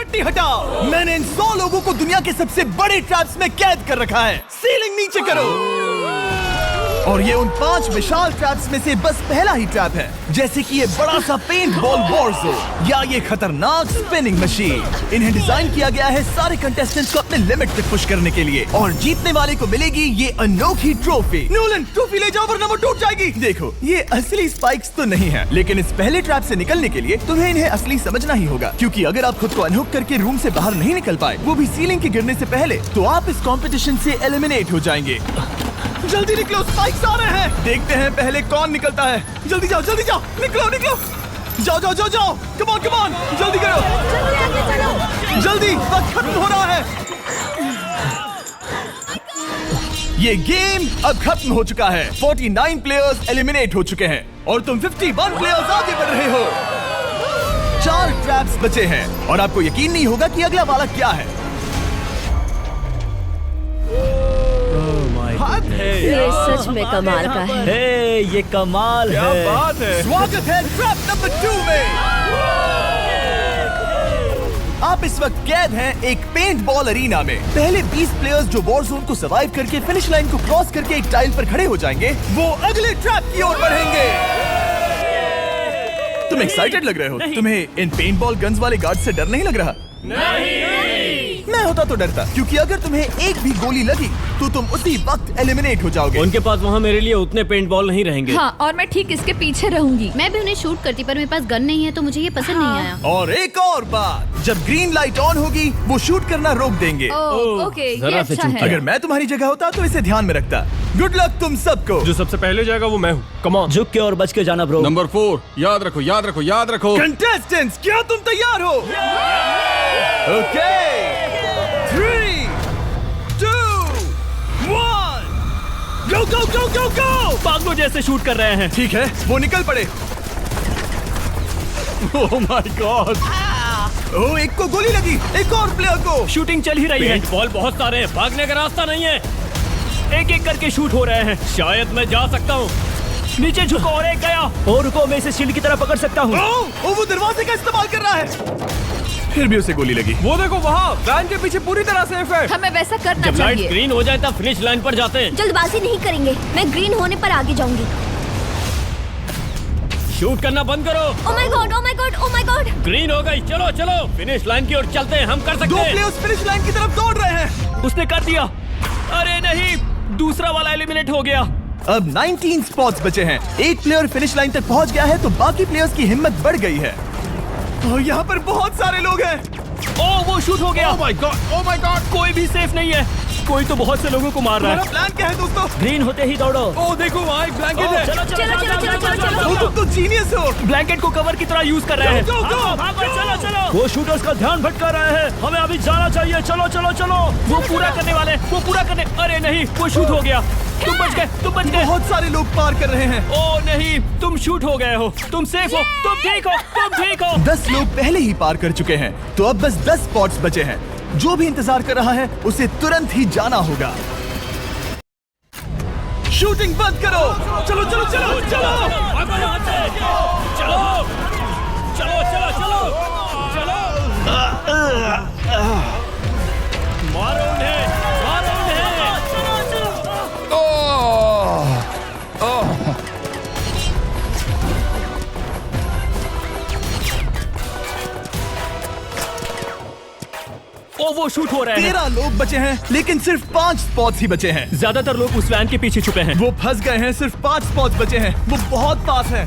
मिट्टी हटाओ। मैंने इन 100 लोगों को दुनिया के सबसे बड़े ट्रैप्स में कैद कर रखा है। सीलिंग नीचे करो। और ये उन 5 विशाल ट्रैप्स में से बस पहला ही ट्रैप है, जैसे कि ये बड़ा सा पेंट बॉल वॉर्जो या ये खतरनाक स्पिनिंग मशीन। इन्हें डिजाइन किया गया है सारे कंटेस्टेंट्स को अपने लिमिट तक पुश करने के लिए, और जीतने वाले को मिलेगी ये अनोखी ट्रॉफी। नोलन, ट्रॉफी ले जाओ वरना वो टूट जाएगी। देखो, ये असली स्पाइक्स तो नहीं है, लेकिन इस पहले ट्रैप से निकलने के लिए तुम्हें इन्हें असली समझना ही होगा, क्योंकि अगर आप खुद को अनहुक करके रूम से बाहर नहीं निकल पाए, वो भी सीलिंग के गिरने से पहले, तो आप इस कॉम्पिटिशन से एलिमिनेट हो जाएंगे। जल्दी निकलो, स्पाइक्स आ रहे हैं। देखते हैं पहले कौन निकलता है। जल्दी जाओ, निकलो। जाओ। कम ऑन, जल्दी करो। जल्दी, वक्त खत्म हो रहा है। ये गेम अब खत्म हो चुका है। 49 प्लेयर्स एलिमिनेट हो चुके हैं और तुम 51 प्लेयर्स आगे बढ़ रहे हो। 4 ट्रैप्स बचे हैं और आपको यकीन नहीं होगा कि अगला वाला क्या है। ये सच में कमाल का है। हे, ये कमाल है। क्या बात है। स्वागत है ट्रैप नंबर 2 में। आप इस वक्त कैद हैं एक पेंट बॉल अरीना में। पहले 20 प्लेयर्स जो वॉर जोन को सर्वाइव करके फिनिश लाइन को क्रॉस करके एक टाइल पर खड़े हो जाएंगे, वो अगले ट्रैप की ओर बढ़ेंगे। तुम एक्साइटेड लग रहे हो। तुम्हें इन पेंट बॉल गन्स वाले गार्ड से डर नहीं लग रहा? मैं होता तो डरता, क्योंकि अगर तुम्हें एक भी गोली लगी तो तुम उसी वक्त एलिमिनेट हो जाओगे। उनके पास वहाँ मेरे लिए उतने पेंट बॉल नहीं रहेंगे। हाँ, और मैं ठीक इसके पीछे रहूंगी। मैं भी उन्हें शूट करती, पर मेरे पास गन नहीं है तो मुझे ये पसंद नहीं आया। और एक और बात, जब ग्रीन लाइट ऑन होगी वो शूट करना रोक देंगे। ओके, ये जरा से अच्छा चूक है। अगर मैं तुम्हारी जगह होता तो इसे ध्यान में रखता। गुड लक तुम सबको। जो सबसे पहले जाएगा वो मैं हूँ। Come on. झुक के और बच के जाना ब्रो। नंबर 4, याद रखो। कंटेस्टेंट्स, क्या तुम तैयार हो? Okay, 3, 2, 1, go! पागलों जैसे शूट कर रहे हैं। ठीक है, वो निकल पड़े। Oh my God. ओह, एक को गोली लगी, एक और प्लेयर को। शूटिंग चल ही रही है। पेंट बॉल बहुत सारे हैं, भागने का रास्ता नहीं है। एक करके शूट हो रहे हैं। शायद मैं जा सकता हूँ। नीचे झुको और एक गया। और रुको, मैं इसे शील्ड की तरह पकड़ सकता हूँ। ओह, वो दरवाजे का इस्तेमाल कर रहा है। फिर भी उसे गोली लगी। वो देखो वहाँ, वैन के पीछे पूरी तरह सेफ है। हमें वैसा करना जब लाइट चाहिए। ग्रीन हो जाए तब फिनिश लाइन पर जाते हैं। जल्दबाजी नहीं करेंगे, मैं ग्रीन होने पर आगे जाऊंगी। शूट करना बंद करो। Oh my God. ग्रीन हो गई। चलो फिनिश लाइन की ओर चलते हैं। हम कर सकते 2 हैं। प्लेयर्स फिनिश लाइन की तरफ दौड़ रहे हैं। उसने कर दिया। अरे नहीं, दूसरा वाला एलिमिनेट हो गया। अब 19 स्पॉट्स बचे हैं। एक प्लेयर फिनिश लाइन तक पहुंच गया है तो बाकी प्लेयर्स की हिम्मत बढ़ गई है। और यहाँ पर बहुत सारे लोग हैं। ओह, वो शूट हो गया। Oh my God. कोई भी सेफ नहीं है। कोई तो बहुत से लोगों को मार रहा तुम्हारा है। प्लान क्या है दोस्तों? ग्रीन होते ही दौड़ो। ओह देखो वहाँ एक ब्लैंकेट है। वो तुम तो जीनियस हो। ब्लैंकेट को कवर की तरह यूज कर रहे हैं। Go, go, go! चलो। वो शूटर्स का ध्यान भटका रहे हैं। हमें अभी जाना चाहिए। चलो। वो पूरा करने। अरे नहीं, वो शूट हो गया। तुम बच गए। बहुत सारे लोग पार कर रहे हैं। ओह नहीं, तुम शूट हो गए हो। तुम सेफ हो। तुम ठीक हो। 10 लोग पहले ही पार कर चुके हैं, तो अब बस 10 स्पॉट्स बचे हैं। जो भी इंतजार कर रहा है उसे तुरंत ही जाना होगा। शूटिंग बंद करो। चलो। मारो उन्हें। वो शूट हो रहे हैं। 13 लोग बचे हैं, लेकिन सिर्फ 5 स्पॉट्स ही बचे हैं। ज्यादातर लोग उस वैन के पीछे छुपे हैं। वो फंस गए हैं। सिर्फ 5 स्पॉट्स बचे हैं। वो बहुत पास है।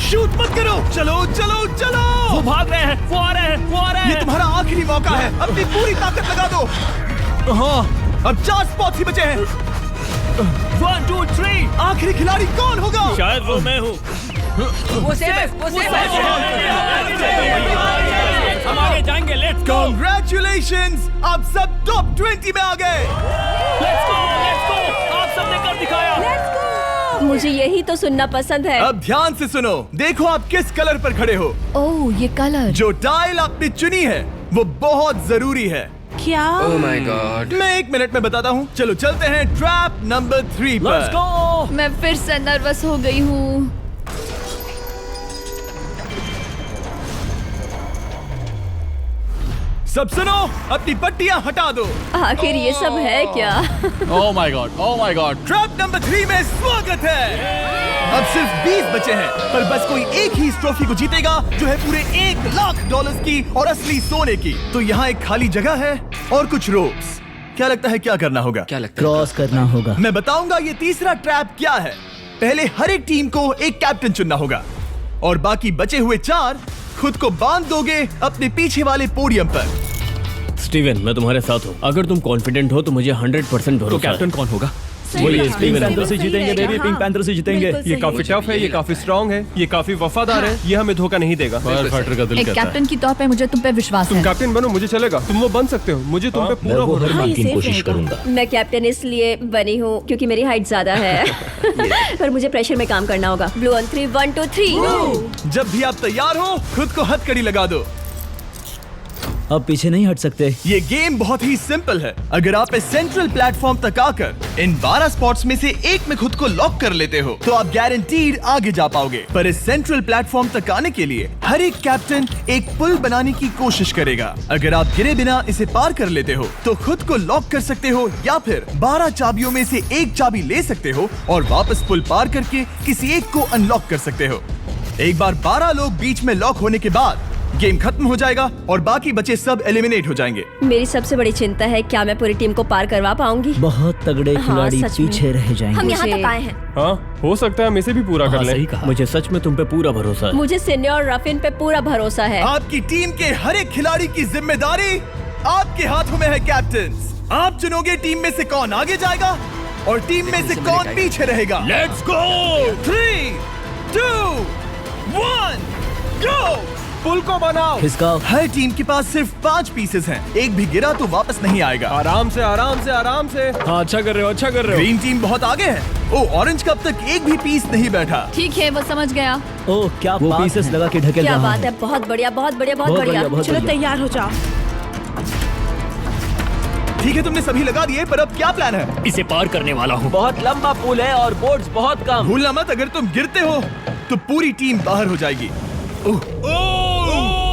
शूट मत करो। चलो। वो भाग रहे हैं। वो आ रहे हैं। ये तुम्हारा आखिरी मौका है। अपनी पूरी ताकत लगा दो। हाँ, अब 4 स्पॉट्स ही बचे हैं। 1, 2, 3। आखिरी खिलाड़ी कौन होगा? शायद वो मैं हूँ। वो सेफ हम आगे जाएंगे। Let's go. Congratulations! आप सब टॉप 20 में आ गए। Let's go. आप सबने कर दिखाया। मुझे यही तो सुनना पसंद है। अब ध्यान से सुनो। देखो आप किस कलर पर खड़े हो। ओह, ये कलर। जो टाइल आपने चुनी है वो बहुत जरूरी है। क्या? Oh my God. मैं 1 मिनट में बताता हूँ। चलो चलते हैं ट्रैप नंबर 3 लेट्स पर। गो। मैं फिर से नर्वस हो गई हूँ। सब सुनो, अपनी पट्टियां हटा दो। आखिर ये सब है क्या? Oh my God. Oh my God. Trap number 3 में स्वागत है। अब सिर्फ 20 बचे हैं, पर बस कोई एक ही इस ट्रॉफी को जीतेगा जो है पूरे $1,00,000 की और असली सोने की। तो यहाँ एक खाली जगह है और कुछ रोप्स। क्या लगता है क्या करना होगा? क्या लगता क्रॉस करना होगा। मैं बताऊंगा ये तीसरा ट्रैप क्या है। पहले हर एक टीम को एक कैप्टन चुनना होगा और बाकी बचे हुए 4 खुद को बांध दोगे अपने पीछे वाले पोडियम पर। स्टीवन, मैं तुम्हारे साथ हूँ। अगर तुम कॉन्फिडेंट हो तो मुझे 100% भरोसा है। तो कैप्टन कौन होगा? बोलिए, हाँ, स्टीवन पैंथर से जीतेंगे बेबी, हाँ, पिंक पैंथर से जीतेंगे। बिल्कुल ये सही। काफी टफ है, ये काफी स्ट्रांग है, ये काफी वफादार है, ये हमें धोखा नहीं देगा। फायर फाइटर का दिल एक कहता है। कैप्टन की तौर पे मुझे तुम पे विश्वास तुम है। कैप्टन बनो, मुझे चलेगा। तुम वो बन सकते हो, मुझे तुम पे पूरा भरोसा है। हाँ, ये सेफ रहेगा। मैं कैप्टन इसलिए बनी हूँ क्योंकि मेरी हाइट ज्यादा है। पर मुझे प्रेशर में काम करना होगा। Blue on 3, 1 2 3। जब भी आप तैयार हो खुद को हथकड़ी लगा दो। अब पीछे नहीं हट सकते। ये गेम बहुत ही सिंपल है। अगर आप इस सेंट्रल प्लेटफॉर्म तक आकर इन 12 स्पॉट्स में से एक में खुद को लॉक कर लेते हो तो आप गारंटीड आगे जा पाओगे। पर इस सेंट्रल प्लेटफॉर्म तक आने के लिए हर एक कैप्टन एक पुल बनाने की कोशिश करेगा। अगर आप गिरे बिना इसे पार कर लेते हो तो खुद को लॉक कर सकते हो या फिर 12 चाबियों में से एक चाबी ले सकते हो और वापस पुल पार करके किसी एक को अनलॉक कर सकते हो। एक बार 12 लोग बीच में लॉक होने के बाद गेम खत्म हो जाएगा और बाकी बचे सब एलिमिनेट हो जाएंगे। मेरी सबसे बड़ी चिंता है क्या मैं पूरी टीम को पार करवा पाऊंगी? बहुत तगड़े हाँ, खिलाड़ी सच में। पीछे रह जाएंगे। हम यहाँ मुझे- तक आए हैं। हाँ, हो सकता है हम इसे भी पूरा कर हाँ, लें। सही कहा। मुझे सच में तुम पे पूरा भरोसा है। मुझे सीनियर रफिन पे पूरा भरोसा है। आपकी टीम के हर एक खिलाड़ी की जिम्मेदारी आपके हाथों में है कैप्टन्स। आप चुनोगे टीम में से कौन आगे जाएगा और टीम में से कौन पीछे रहेगा। Let's go. 3 2 1 गो। पुल को बनाओ। खिसकाओ। हर टीम के पास सिर्फ 5 पीसेस हैं। एक भी गिरा तो वापस नहीं आएगा। आराम से, आराम से, आराम से। हाँ, अच्छा कर रहे हो, अच्छा कर रहे हो। ग्रीन टीम बहुत आगे है। ओ, ऑरेंज का अब तक एक भी पीस नहीं बैठा। ठीक है, वो समझ गया। ओह, क्या वो पीसेस लगा के ढकेल क्या रहा बात है, बहुत बढ़िया, बहुत बढ़िया, बहुत बहुत बढ़िया। बढ़िया, बहुत चलो बढ़िया। तैयार हो जाओ। ठीक है, तुमने सभी लगा दिए, पर अब क्या प्लान है? इसे पार करने वाला हूँ। बहुत लंबा पुल है और बोर्ड्स बहुत कम। भूलना मत, अगर तुम गिरते हो तो पूरी टीम बाहर हो जाएगी।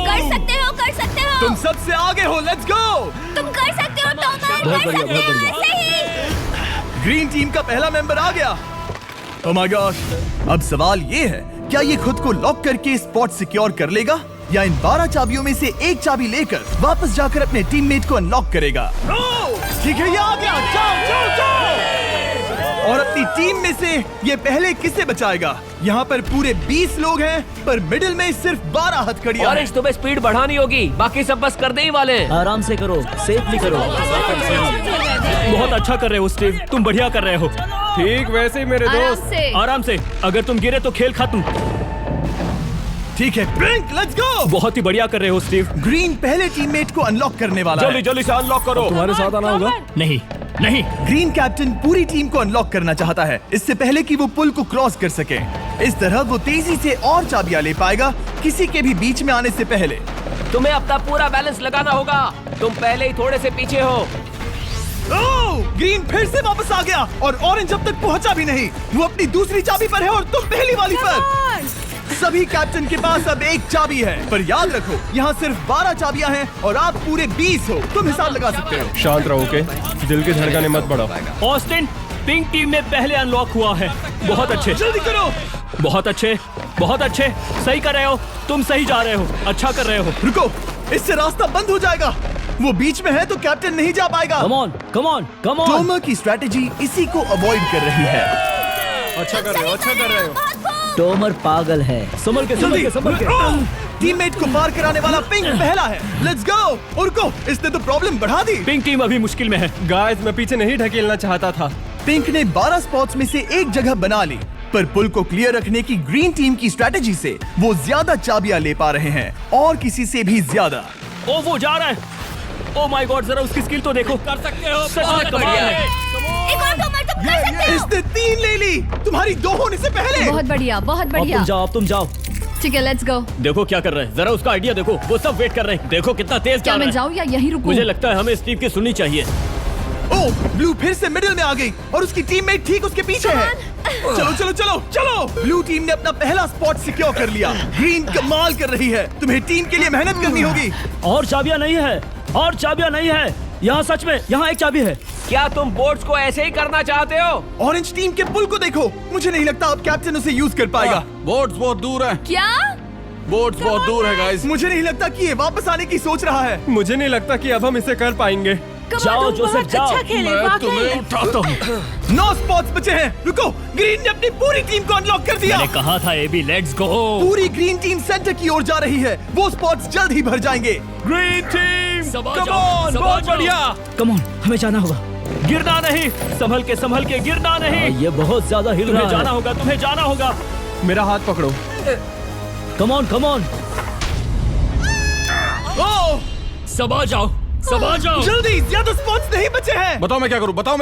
कर सकते हो, कर सकते हो। तुम सबसे आगे हो। Let's go. तुम कर सकते हो, टॉमर। बहुत कर बढ़िया, सकते बहुत हो, बढ़िया। ऐसे ही। ग्रीन टीम का पहला मेंबर आ गया। Oh my gosh. अब सवाल ये है, क्या ये खुद को लॉक करके स्पॉट सिक्योर कर लेगा या इन 12 चाबियों में से एक चाबी लेकर वापस जाकर अपने टीममेट को अनलॉक करेगा? ठीक है, ये आ गया। जाओ जाओ जाओ। और अपनी टीम में से ये पहले किसे बचाएगा? यहाँ पर पूरे 20 लोग हैं, पर मिडिल में सिर्फ 12 हथकड़ियां हैं। ऑरेंज, तुम्हें स्पीड बढ़ानी होगी, बाकी सब बस करने ही वाले हैं। आराम से करो, सेफली करो। बहुत अच्छा कर रहे हो स्टीव, तुम बढ़िया कर रहे हो। ठीक वैसे ही मेरे आराम दोस्त। से। आराम से। अगर तुम गिरे तो खेल खत्म। ठीक है, ब्लिंक, लेट्स गो। बहुत ही बढ़िया कर रहे हो स्टीव। ग्रीन पहले टीममेट को अनलॉक करने वाला जल्दी है। जल्दी से अनलॉक करो। तुम्हारे साथ आना होगा। नहीं नहीं। ग्रीन कैप्टन पूरी टीम को अनलॉक करना चाहता है, इससे पहले कि वो पुल को क्रॉस कर सके। इस तरह वो तेजी से और चाबियां ले पाएगा, किसी के भी बीच में आने से पहले। तुम्हें अपना पूरा बैलेंस लगाना होगा, तुम पहले ही थोड़े से पीछे हो। ओह! ग्रीन फिर से वापस आ गया और ऑरेंज अब तक पहुंचा भी नहीं। वो अपनी दूसरी चाबी पर है और तुम पहली वाली पर। सभी कैप्टन के पास अब एक चाबी है, पर याद रखो यहाँ सिर्फ 12 चाबियां हैं और आप पूरे 20 हो। तुम हिसाब लगा सकते हो। शांत रहो, ओके? दिल की धड़कनें मत बढ़ाओ। ऑस्टिन, पिंक टीम में पहले अनलॉक हुआ है। बहुत अच्छे, जल्दी करो। बहुत अच्छे, बहुत अच्छे। सही कर रहे हो, तुम सही जा रहे हो, अच्छा कर रहे हो। रुको, इससे रास्ता बंद हो जाएगा। वो बीच में है तो कैप्टन नहीं जा पाएगा। Come on, come on, come on. Tomar की स्ट्रेटेजी इसी को अवॉइड कर रही है। अच्छा कर रहे हो, अच्छा कर रहे हो। टोमर पागल है। संभल के, संभल के, संभल के। टीममेट को पार कराने वाला पिंक पहला है। Let's go. और रुको, इसने तो प्रॉब्लम बढ़ा दी। पिंक टीम अभी मुश्किल में है। गाइस, मैं पीछे नहीं ढकेलना चाहता था। पिंक ने 12 स्पॉट्स में से एक जगह बना ली, पर पुल को क्लियर रखने की ग्रीन टीम की स्ट्रेटेजी से वो ज्यादा चाबियां ले पा रहे हैं और किसी से भी ज्यादा। ओ, वो जा रहा है। ओ माय गॉड, जरा उसकी स्किल तो देखो। कर सकते हो, सच में कमाल है। एक और टॉमर, तुम कर सकते हो। इसने 3 ले ली, तुम्हारी 2 होने से पहले। बहुत बढ़िया, बहुत अब बढ़िया। तुम जाओ, अब तुम जाओ। ठीक है, लेट्स गो। देखो क्या कर रहे हैं, जरा उसका आइडिया देखो। वो सब वेट कर रहे हैं, देखो कितना तेज क्या जा रहा मैं है। जाऊँ या यहीं रुकूं? मुझे लगता है हमें स्टीव की सुननी चाहिए। ओह, ब्लू फिर से मिडिल में आ गई और उसकी टीममेट ठीक उसके पीछे है। चलो चलो चलो चलो। ब्लू टीम ने अपना पहला स्पॉट सिक्योर कर लिया। ग्रीन कमाल कर रही है, तुम्हें टीम के लिए मेहनत करनी होगी। और चाबियां नहीं है, और चाबियां नहीं है यहाँ। सच में यहाँ एक चाबी है। क्या तुम बोट्स को ऐसे ही करना चाहते हो? ऑरेंज टीम के पुल को देखो। मुझे नहीं लगता अब कैप्टन उसे यूज कर पाएगा। बोट्स बहुत दूर है। क्या? बोट्स बहुत दूर है गाइस। मुझे नहीं लगता कि ये वापस आने की सोच रहा है। मुझे नहीं लगता कि अब हम इसे कर पाएंगे। जाओ जोसेफ जाओ। अच्छा खेले मैं तुम्हें उठाता हूँ। 9 स्पॉट्स बचे हैं। रुको, ग्रीन ने अपनी पूरी टीम को अनलॉक कर दिया। मैंने कहा था एबी, लेट्स गो। पूरी ग्रीन टीम सेंटर की ओर जा रही है। वो स्पॉट्स जल्द ही भर जाएंगे। ग्रीन टीम, सबा कम जाओ, ऑन, सबा बहुत जाओ। बढ़िया। कम ऑन, हमें जाना होगा। गिरना नहीं, संभल के गिरना नहीं। ये बहुत ज्यादा हिल रहा है। जाना होगा, तुम्हें जाना होगा। मेरा हाथ पकड़ो। Come on. ओह, सबा जाओ। जल्दी, ज्यादा स्पॉट्स नहीं बचे हैं। बताओ मैं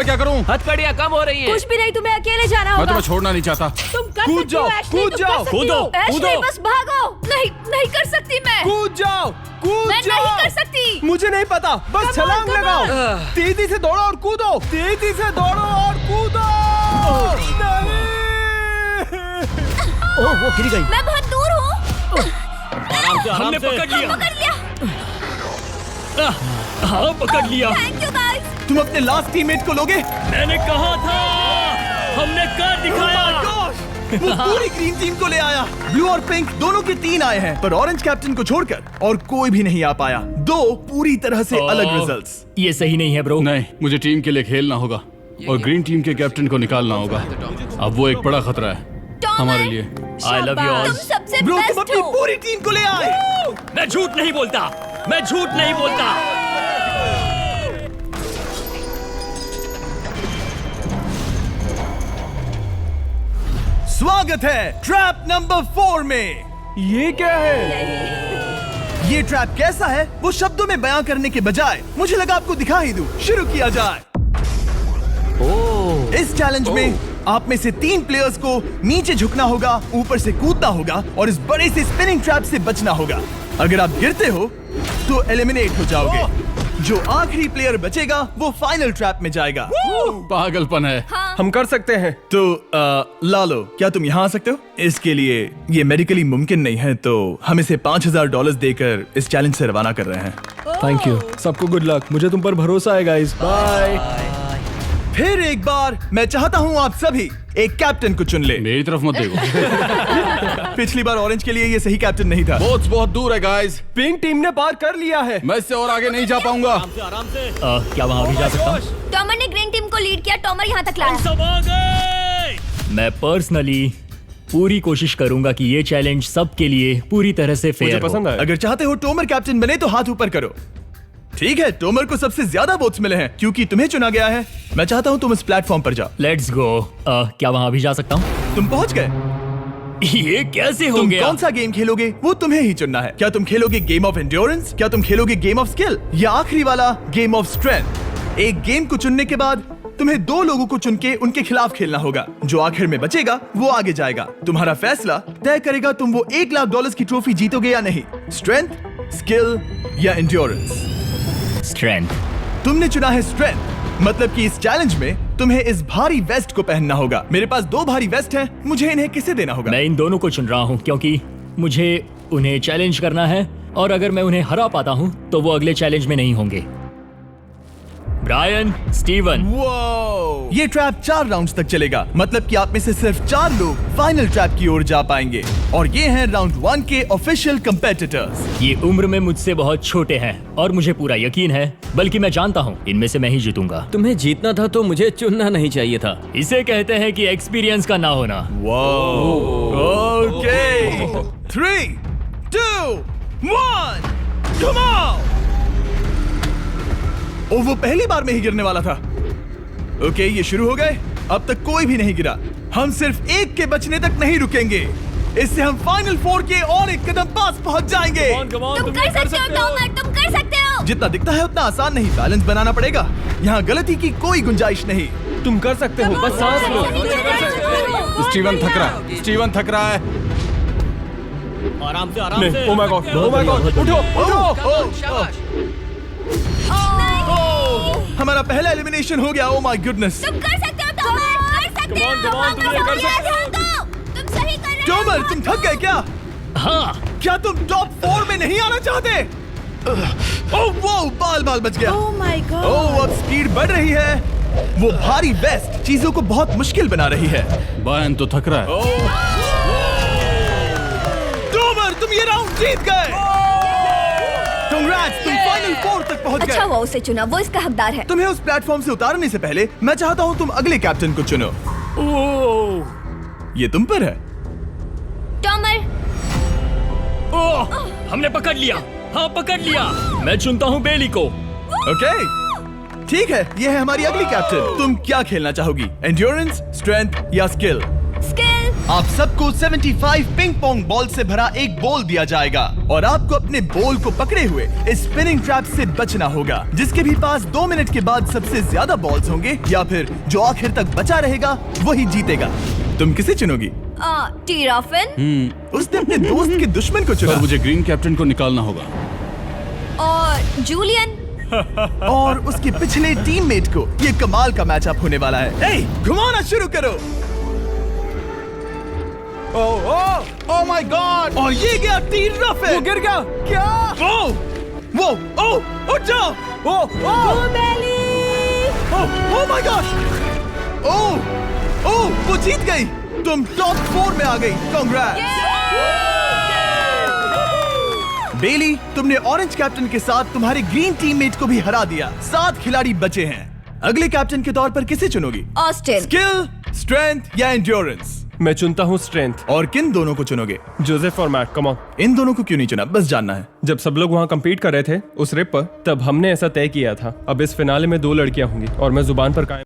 क्या करूँ? हथकड़ियाँ कम हो रही हैं। कुछ भी नहीं, तुम्हें अकेले जाना मैं होगा। तुम्हें छोड़ना नहीं चाहता। तुम कर कूद सकती हो, जाओ, एशली, कूद तुम जाओ, कर सकती कूदो, हो। एशली, बस भागो। नहीं कर सकती मैं। कूद जाओ, मैं नहीं कर सकती। मुझे नहीं पता, बस छलांग come लगाओ। तेजी से दौड़ो और कूदो। ओह, वो गिर गई। मैं बहुत दूर हूँ। हमने पकड़ लिया। हाँ, पकड़ लिया। Thank you guys. तुम अपने लास्ट टीममेट को लोगे? मैंने कहा था, हमने कर दिखाया। वो पूरी ग्रीन टीम को ले आया। ब्लू और पिंक दोनों के 3 आए हैं, पर ऑरेंज कैप्टन को छोड़कर और कोई भी नहीं आ पाया। 2 पूरी तरह से अलग रिजल्ट्स। ये सही नहीं है ब्रो। नहीं, मुझे टीम के लिए खेलना होगा और ग्रीन टीम के कैप्टन को निकालना होगा। अब वो एक बड़ा खतरा है हमारे लिए। I love you all. तुम सबसे ब्रो, तुम बेस्ट अपनी हो। पूरी टीम को ले आए। मैं झूठ नहीं बोलता। स्वागत है ट्रैप नंबर 4 में। ये क्या है? ये ट्रैप कैसा है वो शब्दों में बयां करने के बजाय मुझे लगा आपको दिखा ही दूं। शुरू किया जाए। इस चैलेंज में आप में से 3 प्लेयर्स को नीचे झुकना होगा, ऊपर से कूदना होगा और इस बड़े से स्पिनिंग ट्रैप से बचना होगा। अगर आप गिरते हो तो एलिमिनेट हो जाओगे। जो आखिरी प्लेयर बचेगा वो फाइनल ट्रैप में जाएगा। पागलपन है। हम कर सकते हैं। तो लालो, क्या तुम यहाँ आ सकते हो? इसके लिए ये मेडिकली मुमकिन नहीं है, तो हम इसे $5000 देकर इस चैलेंज से रवाना कर रहे हैं। Thank you. सबको गुड लक। मुझे तुम पर भरोसा है गाइस। बाय। फिर एक बार मैं चाहता हूँ आप सभी एक कैप्टन को चुन ले। मेरी तरफ मत देखो। पिछली बार ऑरेंज के लिए ये सही कैप्टन नहीं था। बोट्स बहुत दूर है गाइस। पिंक टीम ने पार कर लिया है। मैं इससे और आगे नहीं जा पाऊंगा। आराम से। क्या वहाँ भी जा सकता हूँ? टॉमर ने ग्रीन टीम को लीड किया। टॉमर यहाँ तक लाया। सब आ गए। मैं पर्सनली पूरी कोशिश करूंगा कि ये चैलेंज सबके लिए पूरी तरह से मुझे फेयर पसंद हो। आया। अगर चाहते हो टोमर कैप्टन बने तो हाथ ऊपर करो। ठीक है, टोमर को सबसे ज्यादा वोट्स मिले हैं क्योंकि तुम्हें चुना गया है। मैं चाहता हूँ तुम इस प्लेटफॉर्म पर जाओ। Let's go. क्या वहाँ भी जा सकता हूँ? तुम पहुंच गए। ये कैसे हो तुम गया? कौन सा गेम खेलोगे वो तुम्हें ही चुनना है। क्या तुम खेलोगे गेम ऑफ एंड्योरेंस, क्या तुम खेलोगे गेम ऑफ स्किल, या आखिरी वाला गेम ऑफ स्ट्रेंथ? एक गेम को चुनने के बाद तुम्हें 2 लोगों को चुन के उनके खिलाफ खेलना होगा। जो आखिर में बचेगा वो आगे जाएगा। तुम्हारा फैसला तय करेगा तुम वो $1,00,000 की ट्रॉफी जीतोगे या नहीं। स्ट्रेंथ, स्किल या एंड्योरेंस। स्ट्रेंथ। तुमने चुना है स्ट्रेंथ, मतलब कि इस चैलेंज में तुम्हें इस भारी वेस्ट को पहनना होगा। मेरे पास 2 भारी वेस्ट हैं, मुझे इन्हें किसे देना होगा? मैं इन दोनों को चुन रहा हूँ क्योंकि मुझे उन्हें चैलेंज करना है और अगर मैं उन्हें हरा पाता हूँ तो वो अगले चैलेंज में नहीं होंगे। Brian, Steven. वो ये ट्रैप 4 राउंड्स तक चलेगा, मतलब कि आप में से सिर्फ 4 लोग फाइनल ट्रैप की ओर जा पाएंगे और ये हैं राउंड 1 के ऑफिशियल कंपेटिटर्स। ये उम्र में मुझसे बहुत छोटे हैं और मुझे पूरा यकीन है, बल्कि मैं जानता हूँ इनमें से मैं ही जीतूंगा। तुम्हें जीतना था तो मुझे चुनना नहीं चाहिए था। इसे कहते हैं कि एक्सपीरियंस का ना होना। Okay, 3, 2, 1, come on. ओ, वो पहली बार में ही गिरने वाला था। ओके, ये शुरू हो गए। अब तक कोई भी नहीं गिरा। हम सिर्फ एक के बचने तक नहीं रुकेंगे। इससे हम फाइनल 4 के और एक कदम पास पहुंच जाएंगे। तुम कर सकते हो टॉमर, तुम कर सकते हो। जितना दिखता है उतना आसान नहीं, बैलेंस बनाना पड़ेगा। यहाँ गलती की कोई गुंजाइश नहीं। तुम कर सकते हो, बस सांस लो। स्टीवन थक रहा है। आराम से, नहीं, oh my God, oh my God, उठो। हमारा पहला एलिमिनेशन हो गया। Oh my goodness. तुम कर सकते हो टॉमर, कर सकते हो। तुम सही कर रहे हो। टॉमर, तुम थक गए क्या? हाँ। क्या तुम टॉप 4 में नहीं आना चाहते? ओह वो बाल बाल बच गया। Oh my God. ओह अब स्पीड बढ़ रही है। वो भारी वेस्ट चीजों को बहुत मुश्किल बना रही है। बायन तो थक रहा है। टॉमर तुम ये राउंड जीत गए। Congrats, तुम फाइनल 4 तक पहुंच अच्छा गए। हुआ उसे चुना, वो इसका हकदार है। तुम्हें उस प्लेटफॉर्म से उतारने से पहले मैं चाहता हूँ तुम अगले कैप्टन को चुनो। ये तुम पर है। टॉमर, ओह, हमने पकड़ लिया। हाँ पकड़ लिया। मैं चुनता हूँ बेली को। ओके ठीक है, ये है हमारी अगली कैप्टन। तुम क्या खेलना चाहोगी, एंड्योरेंस, स्ट्रेंथ या स्किल? स्किल। आप सबको 75 पिंग पोंग बॉल से भरा एक बॉल दिया जाएगा और आपको अपने बॉल को पकड़े हुए इस स्पिनिंग ट्रैप से बचना होगा। जिसके भी पास 2 मिनट के बाद सबसे ज्यादा बॉल्स होंगे या फिर जो आखिर तक बचा रहेगा वही जीतेगा। तुम किसे चुनोगी? टीराफिन उसने अपने दोस्त के दुश्मन को चुना। पर मुझे ग्रीन कैप्टन को निकालना होगा। और जूलियन। और उसके पिछले टीममेट को। ये कमाल का मैचअप होने वाला है। ए, घुमाना शुरू करो। Oh my God. और ये गया टीराफिन। वो गिर गया। क्या? वो उठ जाओ। Oh my God. ओह वो जीत गई। तुम टॉप 4 में आ गई। कांग्रेट्स। बेली, तुमने ऑरेंज कैप्टन के साथ तुम्हारे ग्रीन टीममेट को भी हरा दिया। 7 खिलाड़ी बचे हैं। अगले कैप्टन के तौर पर किसे चुनोगी? ऑस्टिन। स्किल, स्ट्रेंथ या एंड्योरेंस? मैं चुनता हूँ स्ट्रेंथ। और किन दोनों को चुनोगे? जोसेफ और मैट, कम ऑन। इन दोनों को क्यों नहीं चुना, बस जानना है। जब सब लोग वहाँ compete कर रहे थे उस रिप पर, तब हमने ऐसा तय किया था। अब इस फिनाले में 2 लड़कियां होंगी और मैं जुबान पर कायम